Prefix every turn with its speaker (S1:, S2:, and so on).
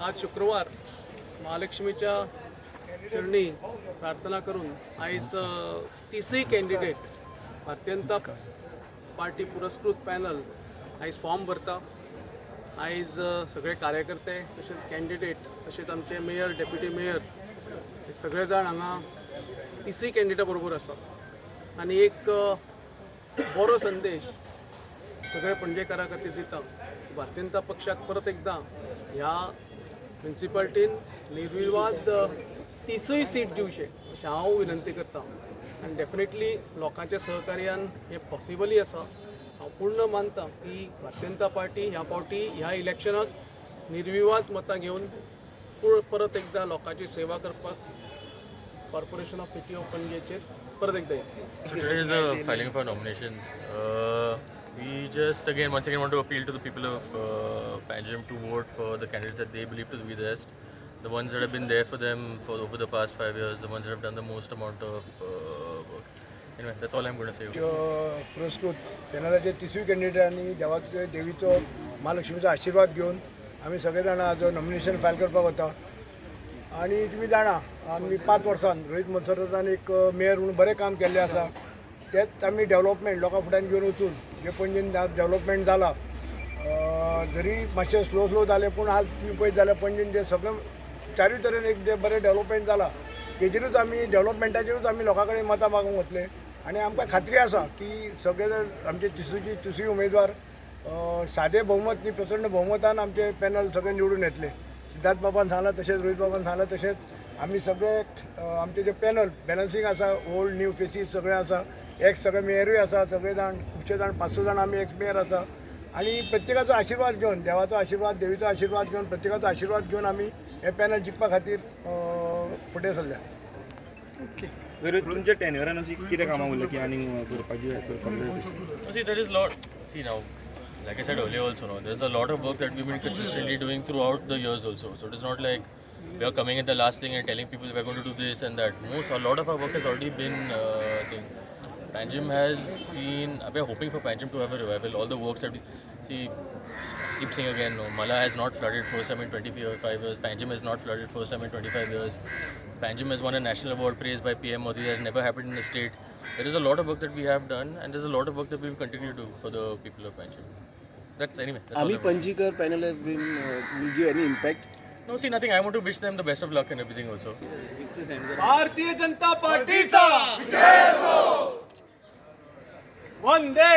S1: आज शुक्रवार महालक्ष्मीच्या चरणी प्रार्थना करून आयज तिसरी कॅन्डिडेट भारतीय जनता पार्टी पुरस्कृत पॅनल आयज फॉर्म भरता. आयज सगळे कार्यकर्ते तसेच कॅन्डिडेट तसेच आमचे मेयर डेप्युटी मेयर हे सगळे जाण हांगा तिसरी कॅन्डिडेटा बरोबर आसा आनी एक बरो संदेश सगळे पणजेकारा खातीर दिता. भारतीय जनता पक्षाक परत एकदा ह्या म्युन्सिपाल्टीन निर्विवाद तिसरी सीट दिवचे अशें हांव विनंती करता. आनी डेफिनेटली लोकांच्या सहकार्यान हे पॉसिबलय आसा. हांव पूर्ण मानता की भारतीय जनता पार्टी ह्या फावटी ह्या इलेक्शनाक निर्विवाद मतां घेवन परत एकदा लोकांची सेवा करपाक कॉर्पोरेशन ऑफ सिटी ऑफ पणजेचेर परत एकदा येता.
S2: Today is a filing for nomination. We just once again want to appeal to the people of Panjim to vote for the candidates that they believe to be the best, the ones that have been there for them for over the past 5 years, the ones that have done the most amount of work. Anyway, that's all I'm going to say.
S3: पुरस्कृत पॅनलाचे तिसरी candidate आणि देवीचो महालक्ष्मीचो आशीर्वाद घेऊन आम्ही सगळेजाण आज nomination file करपाक वता. आणि तुम्ही जाणा आम्ही 5 वर्सान रोहित मनसरोतान एक मेयर म्हणून बरें काम केल्लें आसा. तेच आमी डेव्हलपमेंट लोकां फुड्यान घेवन वचून जे पणजेन डेव्हलपमेंट जाला जरी मातशें स्लो जालें पूण आज तुम्ही पळयत जाल्यार पणजेन जे सगळें चारूय तरेन एक जे बरें डेव्हलपमेंट जाला तेजेरूच आमी डेव्हलपमेंटाचेरूच आमी लोकां कडेन मतां मागूंक वतले. आनी आमकां खात्री आसा की सगळे जण आमचे तिसरी उमेदवार सादे बहुमत न्ही प्रचंड बहुमतान आमचे पॅनल सगळे निवडून येतले. सिद्धार्थ बाबान सांगला तशेंच रोहित बाबान सांगला तशेंच आमी सगळे आमचे जे पॅनल बॅलन्सिंग आसा ओल्ड न्यू फेसीस सगळे आसा. एक्स सगळे मेयरूय आसा सगळे जाण खुबशे जाण 5-6 जाण आमी एक्स मेयर आसा. आनी प्रत्येकाचो आशिर्वाद घेवन देवाचो आशिर्वाद देवीचो आशिर्वाद घेवन प्रत्येकाचो आशिर्वाद घेवन आमी हे पॅनल जिखपा खातीर फुडें सरल्या.
S4: तुमच्या टेन्युरान अशी कितें कामां उरल्या की आनी करपाची
S2: See, there is lot. See now, like I said earlier also, no, there's a lot of work that we've been consistently doing throughout the years also. So it is not like we are coming at the last thing and telling people we're going to do this and that. No, so a lot of our work has already been thing. Panjim has seen, we're hoping for Panjim to have a revival. All the works that we see, keep saying again, no, Mala has not flooded first time in 25 years. Panjim has not flooded first time in 25 years. Panjim has won a national award praised by PM Modi. That has never happened in the state. There is a lot of work that we have done, and there's a lot of work that we will continue to do for the people of Panjim. That's anyway. That's
S5: Ami Panjikar panel has been will give any impact?
S2: No, see nothing. I want to wish them the best of luck and everything also.
S1: Bharatiya Janata पार्टीचा विजय असो. वंदे